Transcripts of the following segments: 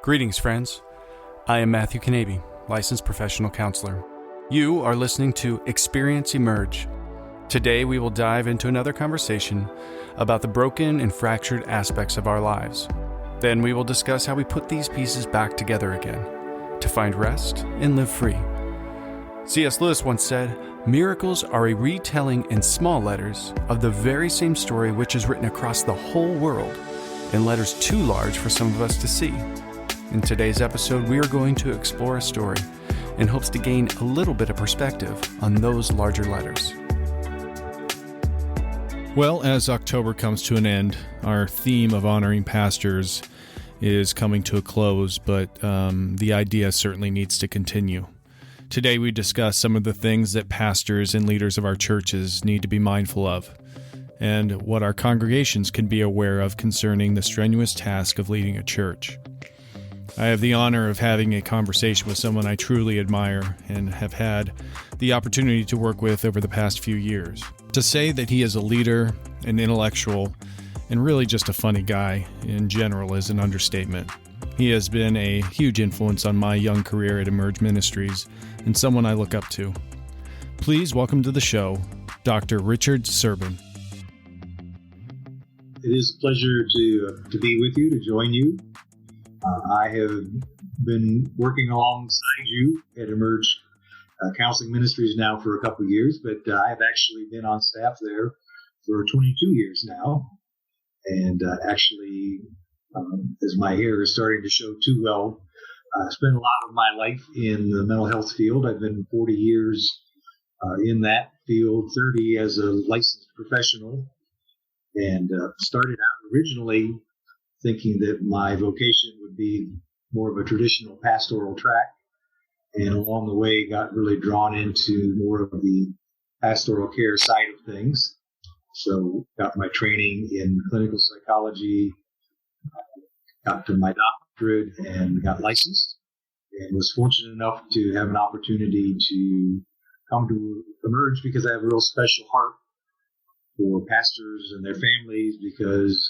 Greetings, friends. I am Matthew Knabe, licensed professional counselor. You are listening to Experience Emerge. Today, we will dive into another conversation about the broken and fractured aspects of our lives. Then we will discuss how we put these pieces back together again to find rest and live free. C.S. Lewis once said, "Miracles are a retelling in small letters of the very same story which is written across the whole world in letters too large for some of us to see." In today's episode, we are going to explore a story in hopes to gain a little bit of perspective on those larger letters. Well, as October comes to an end, our theme of honoring pastors is coming to a close, but the idea certainly needs to continue. Today, we discuss some of the things that pastors and leaders of our churches need to be mindful of, and what our congregations can be aware of concerning the strenuous task of leading a church. I have the honor of having a conversation with someone I truly admire and have had the opportunity to work with over the past few years. To say that he is a leader, an intellectual, and really just a funny guy in general is an understatement. He has been a huge influence on my young career at Emerge Ministries and someone I look up to. Please welcome to the show, Dr. Richard Serbin. It is a pleasure to be with you, to join you. I have been working alongside you at Emerge Counseling Ministries now for a couple of years, but I have actually been on staff there for 22 years now. And actually, as my hair is starting to show too well, I spent a lot of my life in the mental health field. I've been 40 years in that field, 30 as a licensed professional, and started out originally thinking that my vocation would be more of a traditional pastoral track, and along the way got really drawn into more of the pastoral care side of things. So got my training in clinical psychology, got to my doctorate and got licensed, and was fortunate enough to have an opportunity to come to Emerge because I have a real special heart for pastors and their families, because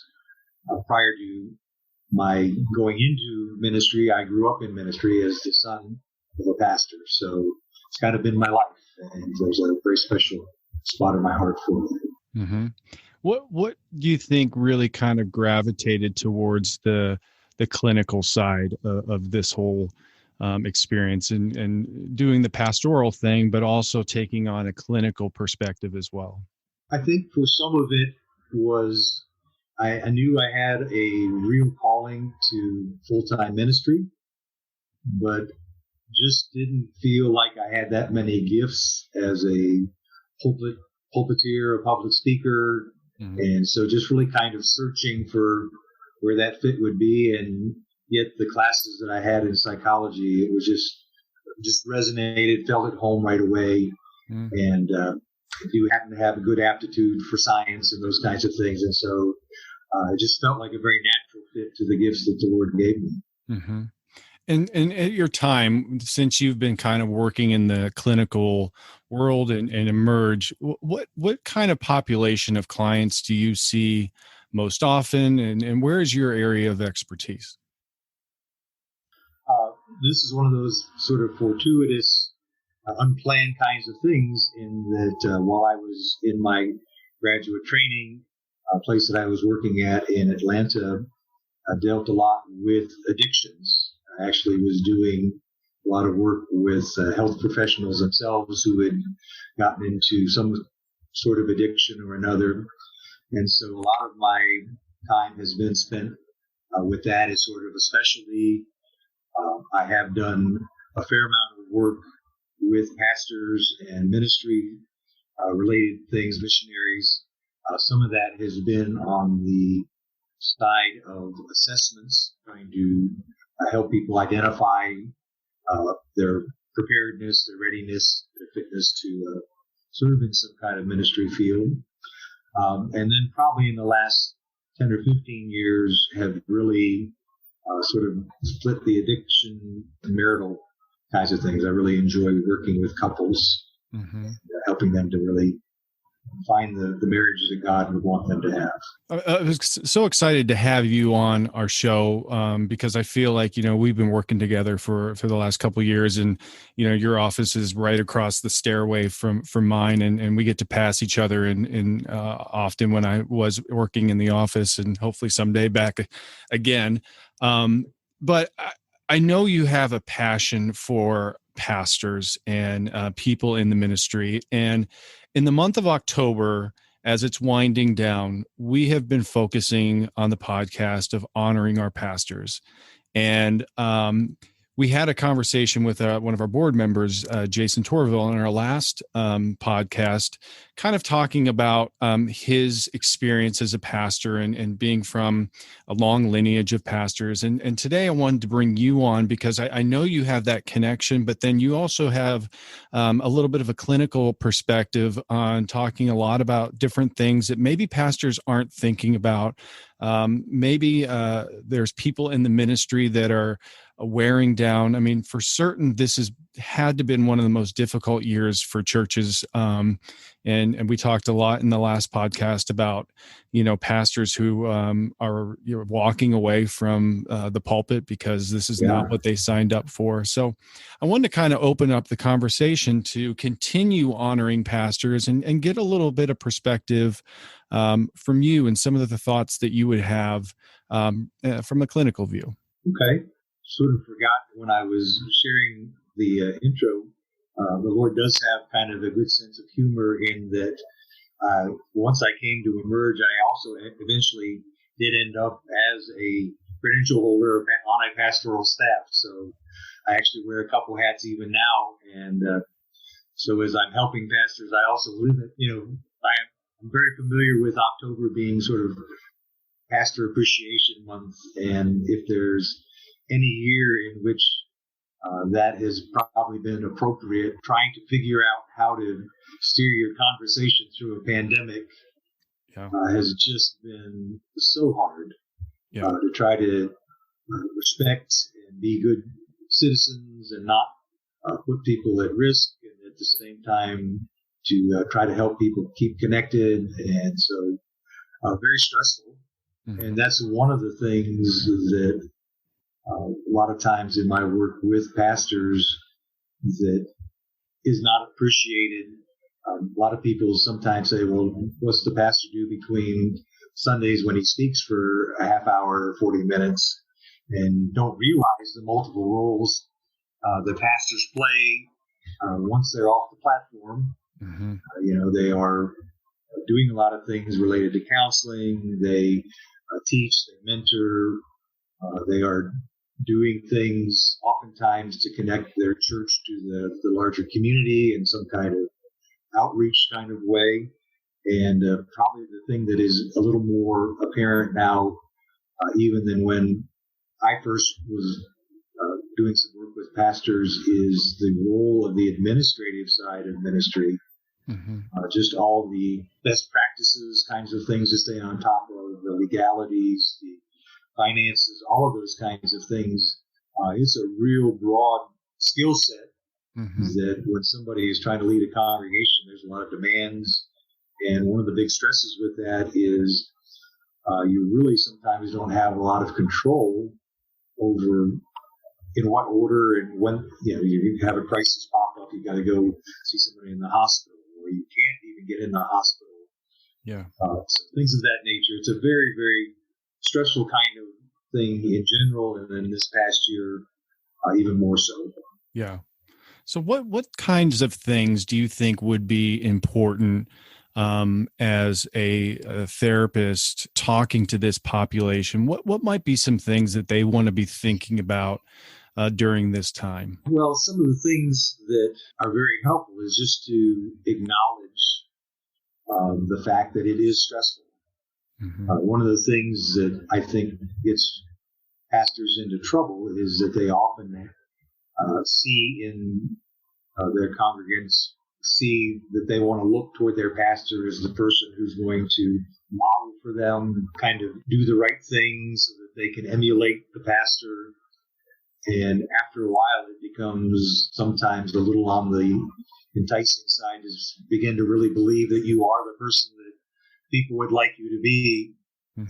prior to my going into ministry, I grew up in ministry as the son of a pastor. So it's kind of been my life, and there's a very special spot in my heart for it. Mm-hmm. What do you think really kind of gravitated towards the clinical side of this whole experience and doing the pastoral thing, but also taking on a clinical perspective as well? I think for some of it was I knew I had a real calling to full-time ministry, but just didn't feel like I had that many gifts as a pulpiteer, a public speaker. Mm-hmm. And so just really kind of searching for where that fit would be. And yet the classes that I had in psychology, it was just resonated, felt at home right away. Mm-hmm. And if you happen to have a good aptitude for science and those kinds of things. And so it just felt like a very natural fit to the gifts that the Lord gave me. Mm-hmm. And at your time, since you've been kind of working in the clinical world and Emerge, what kind of population of clients do you see most often, and where is your area of expertise? This is one of those sort of fortuitous, unplanned kinds of things, in that while I was in my graduate training, a place that I was working at in Atlanta dealt a lot with addictions. I actually was doing a lot of work with health professionals themselves who had gotten into some sort of addiction or another. And so a lot of my time has been spent with that as sort of a specialty. I have done a fair amount of work with pastors and ministry related things, missionaries. Some of that has been on the side of assessments, trying to help people identify their preparedness, their readiness, their fitness to serve in some kind of ministry field. And then probably in the last 10 or 15 years have really sort of split the addiction and marital kinds of things. I really enjoy working with couples, mm-hmm. Helping them to really find the marriages that God would want them to have. I was so excited to have you on our show because I feel like, we've been working together for the last couple of years, and, your office is right across the stairway from mine, and we get to pass each other in often when I was working in the office, and hopefully someday back again. But I know you have a passion for pastors and people in the ministry. And in the month of October, as it's winding down, we have been focusing on the podcast of honoring our pastors. And we had a conversation with one of our board members, Jason Torville, in our last podcast, kind of talking about his experience as a pastor and being from a long lineage of pastors. And today I wanted to bring you on because I know you have that connection, but then you also have a little bit of a clinical perspective on talking a lot about different things that maybe pastors aren't thinking about. Maybe there's people in the ministry that are wearing down. I mean, for certain, this has had to been one of the most difficult years for churches. And we talked a lot in the last podcast about, pastors who are walking away from the pulpit because this is not what they signed up for. So I wanted to kind of open up the conversation to continue honoring pastors and get a little bit of perspective from you and some of the thoughts that you would have from a clinical view. Okay. Sort of forgot when I was sharing the intro, the Lord does have kind of a good sense of humor in that once I came to Emerge, I also eventually did end up as a credential holder on a pastoral staff. So I actually wear a couple hats even now. And so as I'm helping pastors, I also live it, I'm very familiar with October being sort of Pastor Appreciation Month. And if there's any year in which that has probably been appropriate, trying to figure out how to steer your conversation through a pandemic has just been so hard to try to respect and be good citizens and not put people at risk, and at the same time to try to help people keep connected. And so very stressful. Mm-hmm. And that's one of the things that a lot of times in my work with pastors that is not appreciated. A lot of people sometimes say, well, what's the pastor do between Sundays when he speaks for a half hour or 40 minutes, and don't realize the multiple roles the pastors play once they're off the platform. Mm-hmm. They are doing a lot of things related to counseling. They teach, they mentor, they are doing things oftentimes to connect their church to the larger community in some kind of outreach kind of way. And probably the thing that is a little more apparent now, even than when I first was doing some work with pastors, is the role of the administrative side of ministry. Mm-hmm. Just all the best practices kinds of things to stay on top of, the legalities, the finances, all of those kinds of things. It's a real broad skill set that when somebody is trying to lead a congregation, there's a lot of demands. And one of the big stresses with that is you really sometimes don't have a lot of control over in what order and when, you have a crisis pop up, you got to go see somebody in the hospital, or you can't even get in the hospital. Yeah. So things of that nature. It's a very, very stressful kind of thing in general, and then this past year, even more so. Yeah. So what kinds of things do you think would be important as a therapist talking to this population? What might be some things that they want to be thinking about during this time? Well, some of the things that are very helpful is just to acknowledge the fact that it is stressful. Mm-hmm. One of the things that I think gets pastors into trouble is that they often see in their congregants, see that they want to look toward their pastor as the person who's going to model for them, kind of do the right thing so that they can emulate the pastor. And after a while, it becomes sometimes a little on the enticing side is begin to really believe that you are the person that people would like you to be.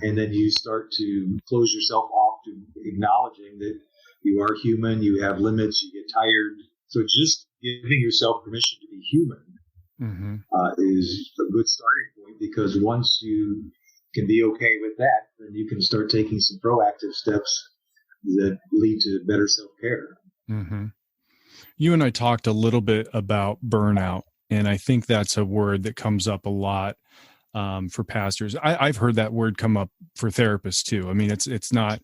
And then you start to close yourself off to acknowledging that you are human, you have limits, you get tired. So just giving yourself permission to be human is a good starting point, because once you can be okay with that, then you can start taking some proactive steps that lead to better self-care. You and I talked a little bit about burnout, and I think that's a word that comes up a lot for pastors. I've heard that word come up for therapists too. I mean, it's not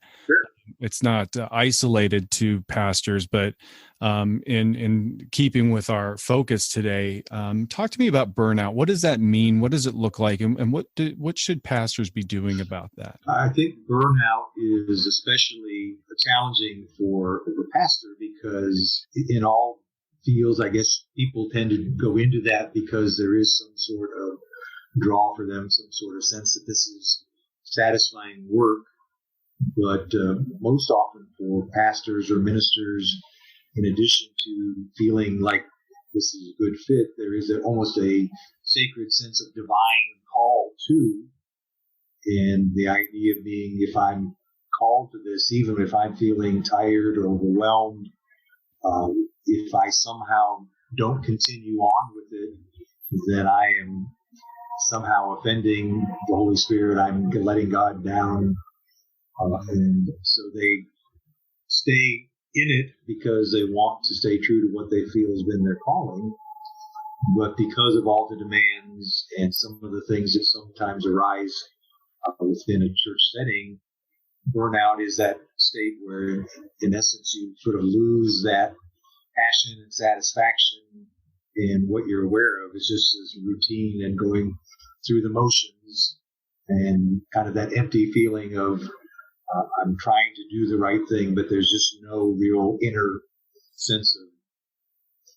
isolated to pastors, but in keeping with our focus today, talk to me about burnout. What does that mean? What does it look like, and what should pastors be doing about that? I think burnout is especially challenging for the pastor, because in all fields, I guess people tend to go into that because there is some sort of draw for them, some sort of sense that this is satisfying work. But most often for pastors or ministers, in addition to feeling like this is a good fit, there is almost a sacred sense of divine call too. And the idea being, if I'm called to this, even if I'm feeling tired or overwhelmed, if I somehow don't continue on with it, then I am somehow offending the Holy Spirit. I'm letting God down. And so they stay in it because they want to stay true to what they feel has been their calling. But because of all the demands and some of the things that sometimes arise within a church setting, burnout is that state where, in essence, you sort of lose that passion and satisfaction, and what you're aware of is just this routine and going through the motions, and kind of that empty feeling of I'm trying to do the right thing, but there's just no real inner sense of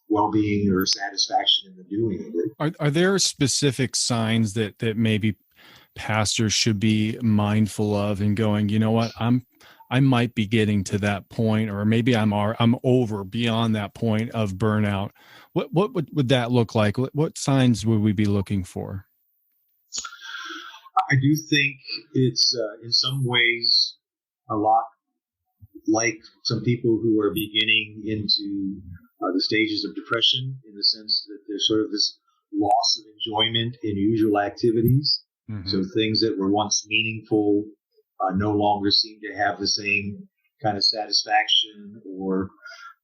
well-being or satisfaction in the doing of it. Are there specific signs that maybe pastors should be mindful of and going, you know what, I might be getting to that point, or maybe I'm over beyond that point of burnout? What would that look like? What signs would we be looking for? I do think it's in some ways a lot like some people who are beginning into the stages of depression, in the sense that there's sort of this loss of enjoyment in usual activities. So things that were once meaningful no longer seem to have the same kind of satisfaction, or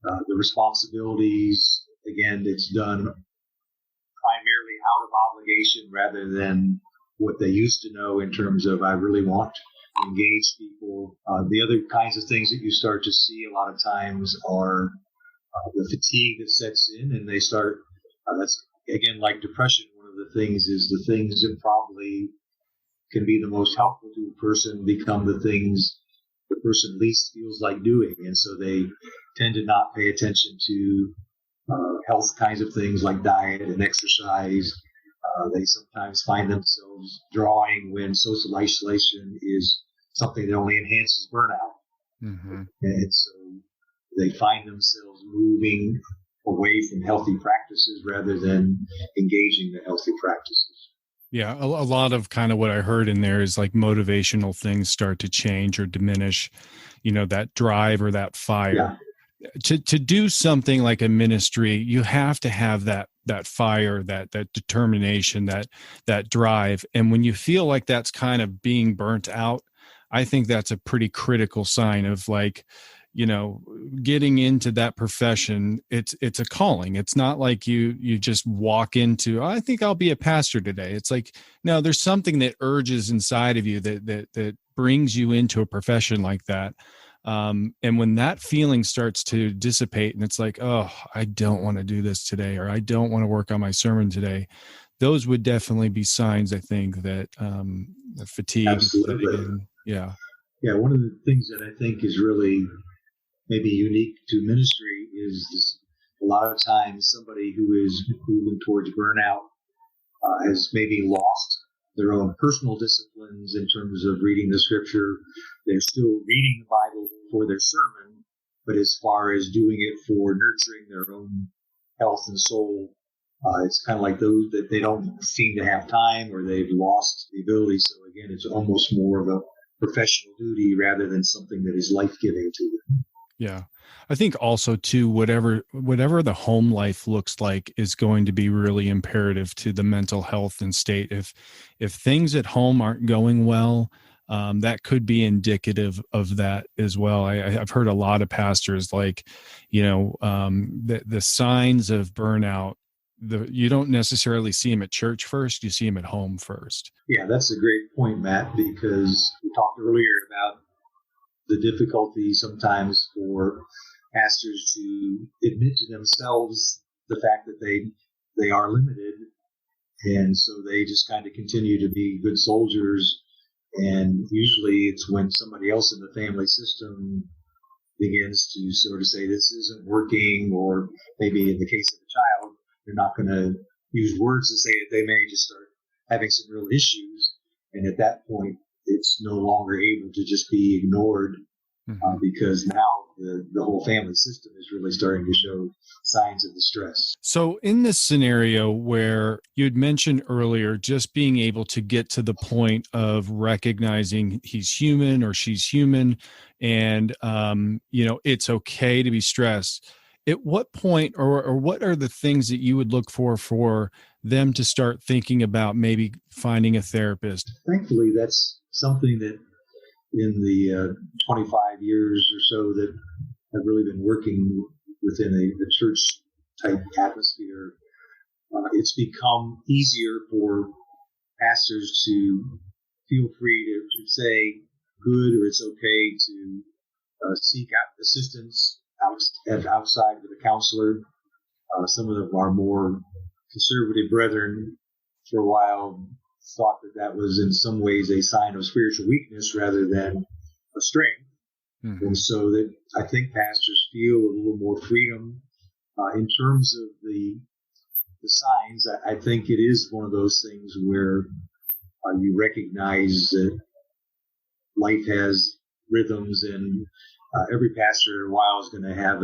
the responsibilities, again, it's done primarily out of obligation rather than what they used to know in terms of I really want to engage people. The other kinds of things that you start to see a lot of times are the fatigue that sets in, and they start, that's again like depression. One of the things is the things that probably can be the most helpful to a person become the things the person least feels like doing. And so they tend to not pay attention to health kinds of things like diet and exercise. They sometimes find themselves drawing when social isolation is something that only enhances burnout. And so they find themselves moving away from healthy practices rather than engaging the healthy practices. Yeah, a lot of kind of what I heard in there is like motivational things start to change or diminish, that drive or that fire. Yeah. To do something like a ministry, you have to have that fire, that determination, that drive. And when you feel like that's kind of being burnt out, I think that's a pretty critical sign of like, getting into that profession. It's a calling. It's not like you just walk into, I think I'll be a pastor today. It's like, no, there's something that urges inside of you that brings you into a profession like that. And when that feeling starts to dissipate and it's like, oh, I don't want to do this today, or I don't want to work on my sermon today, those would definitely be signs, I think, that fatigue. Absolutely. Yeah. Yeah. One of the things that I think is really maybe unique to ministry is this, a lot of times somebody who is moving towards burnout has maybe lost their own personal disciplines in terms of reading the scripture. They're still reading the Bible for their sermon, but as far as doing it for nurturing their own health and soul, It's kind of like those that they don't seem to have time or they've lost the ability. So again, it's almost more of a professional duty rather than something that is life-giving to them. Yeah. I think also too, whatever the home life looks like is going to be really imperative to the mental health and state. If things at home aren't going well, that could be indicative of that as well. I've heard a lot of pastors like, the signs of burnout. You don't necessarily see them at church first; you see them at home first. Yeah, that's a great point, Matt, because we talked earlier about the difficulty sometimes for pastors to admit to themselves the fact that they are limited, and so they just kind of continue to be good soldiers. And usually it's when somebody else in the family system begins to sort of say this isn't working, or maybe in the case of a child, they're not going to use words to say it. They may just start having some real issues, and at that point, it's no longer able to just be ignored because now the whole family system is really starting to show signs of distress. So in this scenario where you'd mentioned earlier, just being able to get to the point of recognizing he's human or she's human, and, it's okay to be stressed. At what point or what are the things that you would look for them to start thinking about maybe finding a therapist? Thankfully, that's something that in the 25 years or so that I've really been working within a church-type atmosphere, it's become easier for pastors to feel free to say good or it's okay to seek out assistance outside with a counselor. Some of them are more conservative brethren for a while thought that was in some ways a sign of spiritual weakness rather than a strength. Mm-hmm. And so that I think pastors feel a little more freedom in terms of the signs. I think it is one of those things where you recognize that life has rhythms, and every pastor in a while is going to have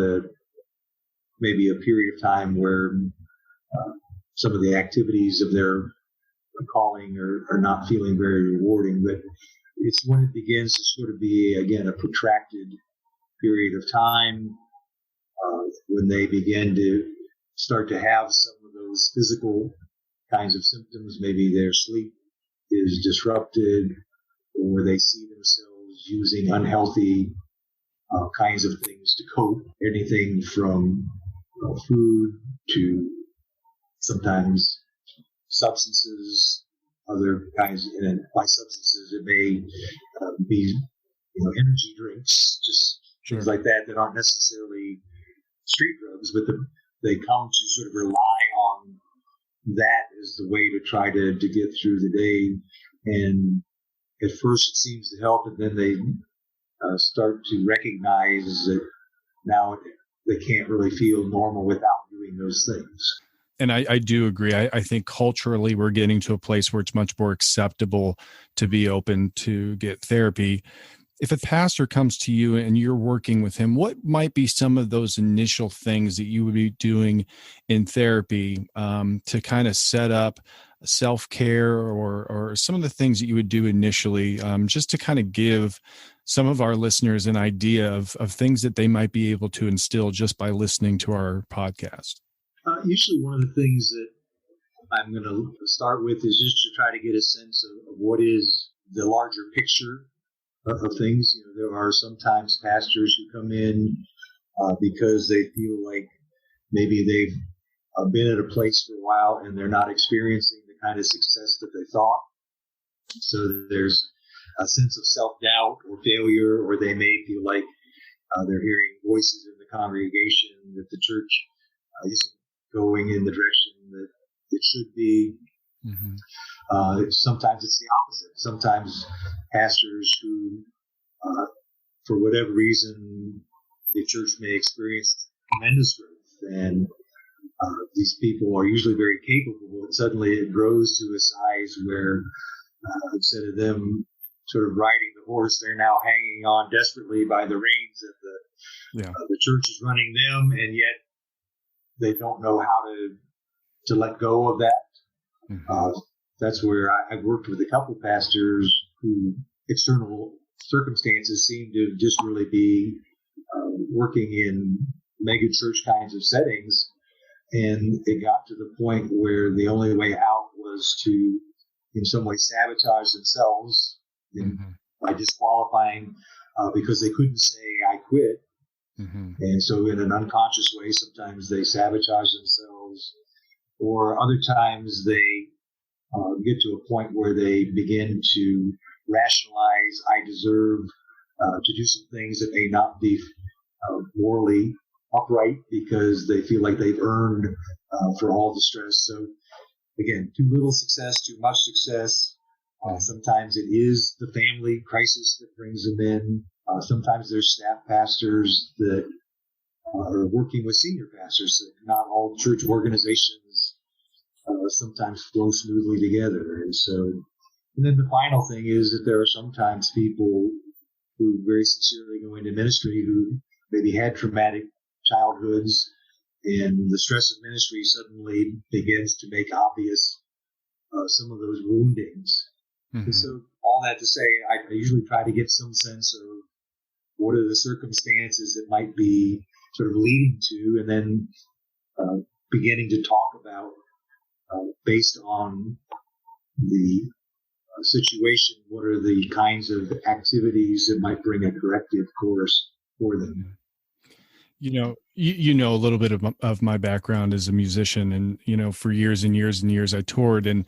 maybe a period of time where some of the activities of their calling are not feeling very rewarding, but it's when it begins to sort of be, again, a protracted period of time, when they begin to start to have some of those physical kinds of symptoms. Maybe their sleep is disrupted, or they see themselves using unhealthy kinds of things to cope, anything from food to sometimes substances, other kinds, and by substances it may be energy drinks, just things like that aren't necessarily street drugs, but they come to sort of rely on that as the way to try to get through the day. And at first it seems to help, and then they start to recognize that now they can't really feel normal without doing those things. And I do agree. I think culturally we're getting to a place where it's much more acceptable to be open to get therapy. If a pastor comes to you and you're working with him, what might be some of those initial things that you would be doing in therapy to kind of set up self-care or some of the things that you would do initially, just to kind of give some of our listeners an idea of things that they might be able to instill just by listening to our podcast? Usually one of the things that I'm going to start with is just to try to get a sense of what is the larger picture of things. There are sometimes pastors who come in because they feel like maybe they've been at a place for a while and they're not experiencing the kind of success that they thought. So there's a sense of self-doubt or failure, or they may feel like they're hearing voices in the congregation that the church isn't going in the direction that it should be. Mm-hmm. Sometimes it's the opposite. Sometimes pastors who, for whatever reason, the church may experience tremendous growth, and these people are usually very capable, and suddenly it grows to a size where instead of them sort of riding the horse, they're now hanging on desperately by the reins that the church is running them, and yet they don't know how to to let go of that. Mm-hmm. That's where I've worked with a couple pastors who external circumstances seem to just really be working in mega church kinds of settings. And it got to the point where the only way out was to, in some way, sabotage themselves by disqualifying because they couldn't say, I quit. Mm-hmm. And so in an unconscious way, sometimes they sabotage themselves, or other times they get to a point where they begin to rationalize, I deserve to do some things that may not be morally upright because they feel like they've earned for all the stress. So again, too little success, too much success. Sometimes it is the family crisis that brings them in. Sometimes there's staff pastors that are working with senior pastors. So not all church organizations sometimes flow smoothly together. And then the final thing is that there are sometimes people who very sincerely go into ministry who maybe had traumatic childhoods, and the stress of ministry suddenly begins to make obvious some of those woundings. Mm-hmm. And so all that to say, I usually try to get some sense of what are the circumstances that might be sort of leading to, and then beginning to talk about, based on the situation, what are the kinds of activities that might bring a corrective course for them. You know a little bit of my background as a musician, and for years and years and years I toured, and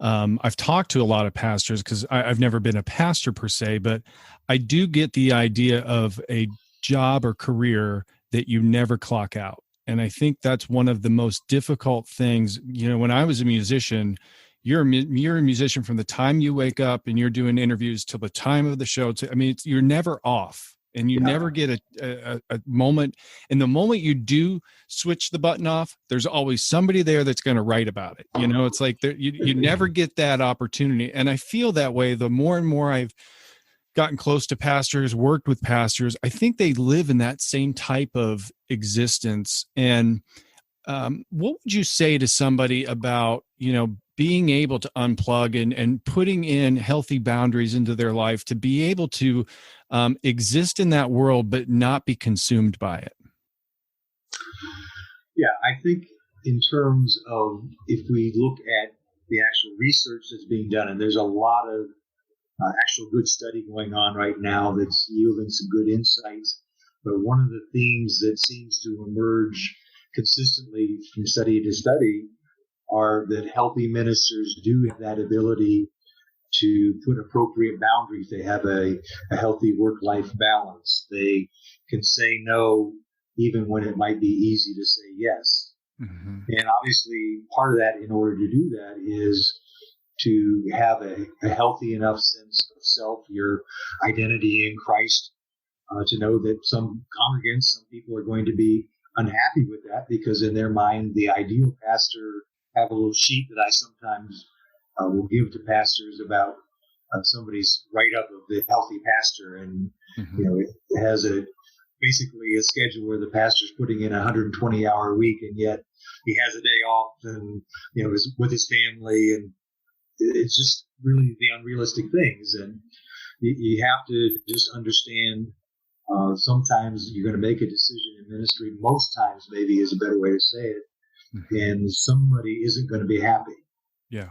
I've talked to a lot of pastors because I've never been a pastor per se, but I do get the idea of a job or career that you never clock out. And I think that's one of the most difficult things. When I was a musician, you're a musician from the time you wake up and you're doing interviews till the time of the show. You're never off. And you never get a moment. And the moment you do switch the button off, there's always somebody there that's going to write about it. It's like you never get that opportunity. And I feel that way the more and more I've gotten close to pastors, worked with pastors. I think they live in that same type of existence. And what would you say to somebody about, being able to unplug and putting in healthy boundaries into their life to be able to exist in that world, but not be consumed by it? Yeah, I think in terms of, if we look at the actual research that's being done, and there's a lot of actual good study going on right now that's yielding some good insights. But one of the themes that seems to emerge consistently from study to study are that healthy ministers do have that ability to put appropriate boundaries. They have a healthy work-life balance. They can say no even when it might be easy to say yes. Mm-hmm. And obviously part of that, in order to do that, is to have a healthy enough sense of self, your identity in Christ, to know that some congregants, some people are going to be unhappy with that because in their mind, the ideal pastor, have a little sheet that I sometimes will give to pastors about somebody's write-up of the healthy pastor. And, it has basically a schedule where the pastor's putting in a 120-hour week, and yet he has a day off and, is with his family. And it's just really the unrealistic things. And you have to just understand sometimes you're going to make a decision in ministry. Most times maybe is a better way to say it. And somebody isn't going to be happy. Yeah.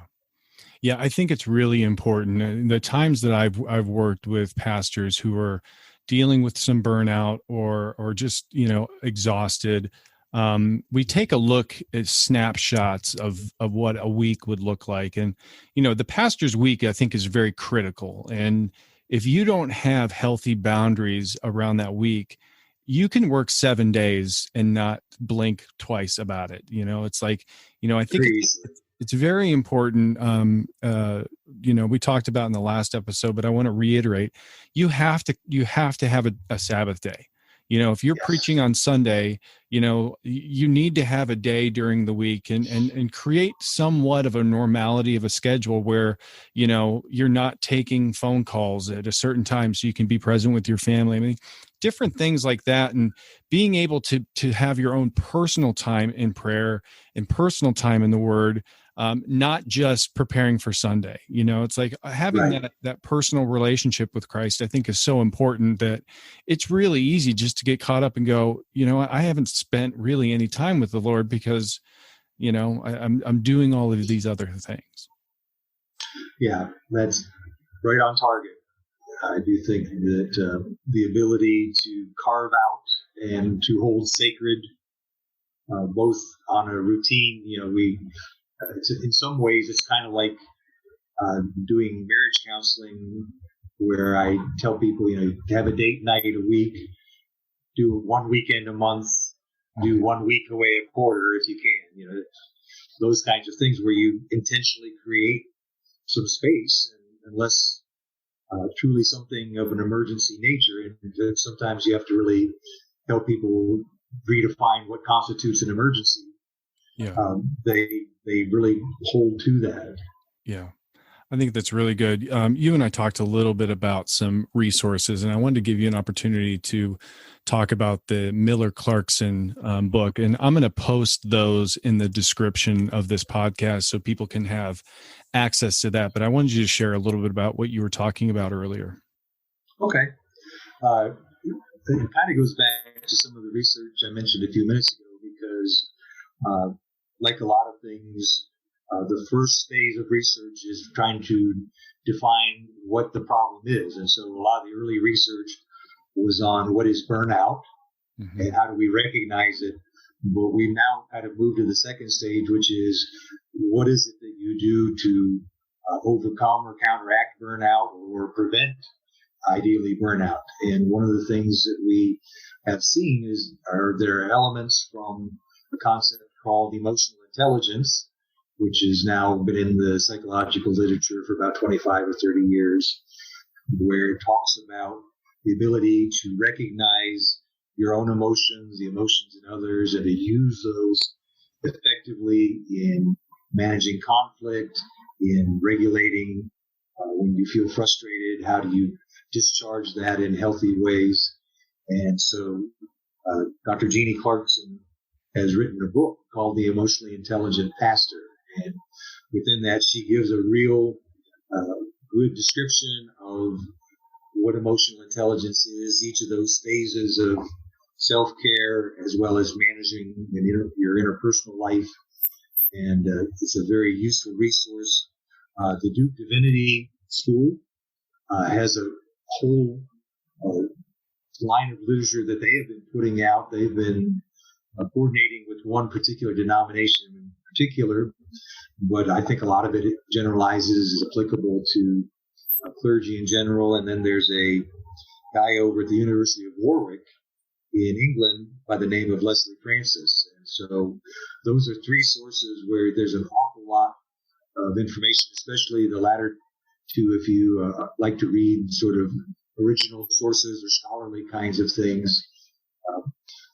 Yeah, I think it's really important. The times that I've worked with pastors who are dealing with some burnout or just, exhausted, we take a look at snapshots of what a week would look like. And, the pastor's week, I think, is very critical. And if you don't have healthy boundaries around that week, you can work 7 days and not blink twice about it. It's like, I think it's very important. We talked about in the last episode, but I want to reiterate, you have to have a Sabbath day. If you're Yes. preaching on Sunday, you need to have a day during the week and create somewhat of a normality of a schedule where, you're not taking phone calls at a certain time so you can be present with your family. I mean, different things like that. And being able to have your own personal time in prayer and personal time in the Word, not just preparing for Sunday. It's like having Right. that personal relationship with Christ, I think, is so important that it's really easy just to get caught up and go, I haven't spent really any time with the Lord because, I'm doing all of these other things. Yeah, that's right on target. I do think that the ability to carve out and to hold sacred, both on a routine, in some ways, it's kind of like doing marriage counseling, where I tell people, have a date night a week, do one weekend a month, do 1 week away a quarter if you can. Those kinds of things where you intentionally create some space, unless truly something of an emergency nature. And sometimes you have to really help people redefine what constitutes an emergency. Yeah. They really hold to that. Yeah. I think that's really good. You and I talked a little bit about some resources, and I wanted to give you an opportunity to talk about the Miller-Clarkson book. And I'm going to post those in the description of this podcast so people can have access to that. But I wanted you to share a little bit about what you were talking about earlier. Okay. It kind of goes back to some of the research I mentioned a few minutes ago, because like a lot of things, the first phase of research is trying to define what the problem is. And so a lot of the early research was on what is burnout and how do we recognize it. But we've now kind of moved to the second stage, which is what is it that you do to overcome or counteract burnout or prevent, ideally, burnout. And one of the things that we have seen there are elements from a concept called emotional intelligence, which has now been in the psychological literature for about 25 or 30 years, where it talks about the ability to recognize your own emotions, the emotions in others, and to use those effectively in managing conflict, in regulating when you feel frustrated, how do you discharge that in healthy ways. And so Dr. Jeannie Clarkson has written a book called The Emotionally Intelligent Pastor. And within that, she gives a real good description of what emotional intelligence is, each of those phases of self-care, as well as managing your interpersonal life. And it's a very useful resource. The Duke Divinity School has a whole line of literature that they have been putting out. They've been coordinating with one particular denomination in particular, but I think a lot of it generalizes, is applicable to clergy in general. And then there's a guy over at the University of Warwick in England by the name of Leslie Francis. And so those are three sources where there's an awful lot of information, especially the latter two, if you like to read sort of original sources or scholarly kinds of things.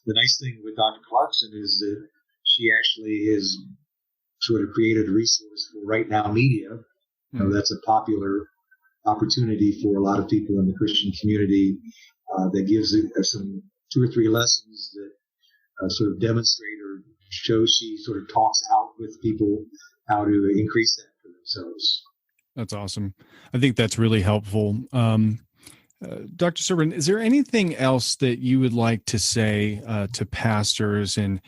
The nice thing with Dr. Clarkson is that she actually has sort of created a resource for Right Now Media. That's a popular opportunity for a lot of people in the Christian community that gives some 2 or 3 lessons that sort of demonstrate or show. She sort of talks out with people how to increase that for themselves. That's awesome. I think that's really helpful. Dr. Serbin, is there anything else that you would like to say to pastors, and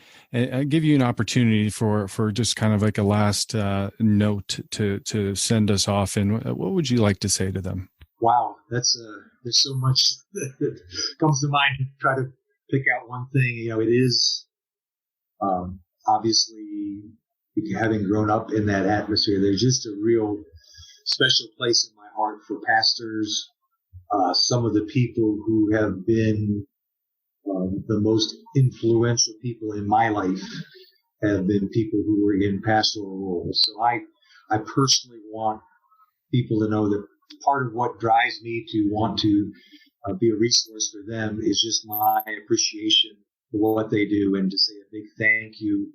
give you an opportunity for just kind of like a last note to send us off? And what would you like to say to them? Wow, there's so much that comes to mind to try to pick out one thing. It is obviously, having grown up in that atmosphere, there's just a real special place in my heart for pastors. Some of the people who have been the most influential people in my life have been people who were in pastoral roles. So I personally want people to know that part of what drives me to want to be a resource for them is just my appreciation for what they do, and to say a big thank you,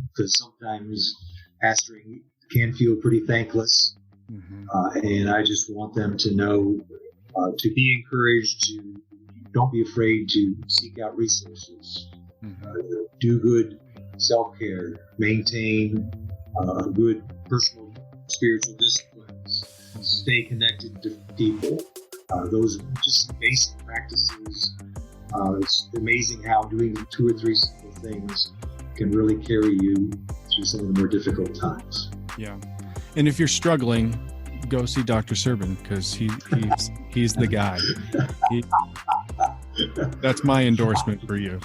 because sometimes pastoring can feel pretty thankless. And I just want them to know, to be encouraged, to don't be afraid to seek out resources, do good self-care, maintain good personal spiritual disciplines, stay connected to people. Those are just basic practices. It's amazing how doing 2 or 3 simple things can really carry you through some of the more difficult times. Yeah. And if you're struggling, go see Dr. Serbin, because he's the guy. That's my endorsement for you.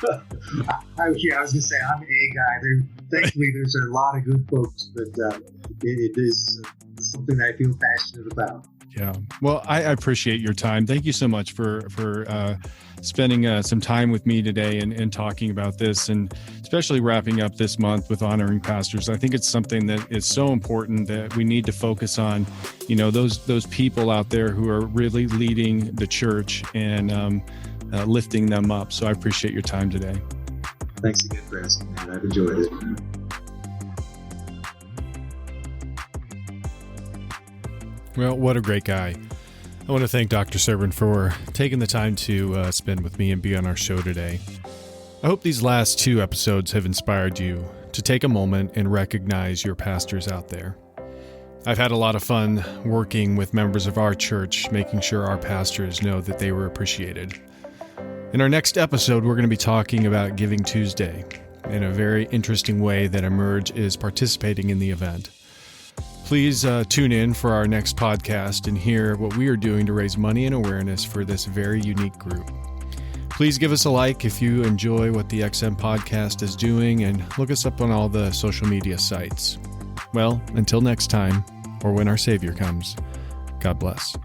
I was going to say, I'm a guy. Thankfully, there's a lot of good folks, but it is something that I feel passionate about. Yeah. Well, I appreciate your time. Thank you so much for spending some time with me today and talking about this, and especially wrapping up this month with honoring pastors. I think it's something that is so important that we need to focus on, those people out there who are really leading the church and lifting them up. So I appreciate your time today. Thanks again for asking that. I've enjoyed it. Well, what a great guy. I want to thank Dr. Serbin for taking the time to spend with me and be on our show today. I hope these last 2 episodes have inspired you to take a moment and recognize your pastors out there. I've had a lot of fun working with members of our church, making sure our pastors know that they were appreciated. In our next episode, we're going to be talking about Giving Tuesday in a very interesting way that Emerge is participating in the event. Please tune in for our next podcast and hear what we are doing to raise money and awareness for this very unique group. Please give us a like if you enjoy what the ExEm podcast is doing, and look us up on all the social media sites. Well, until next time, or when our Savior comes, God bless.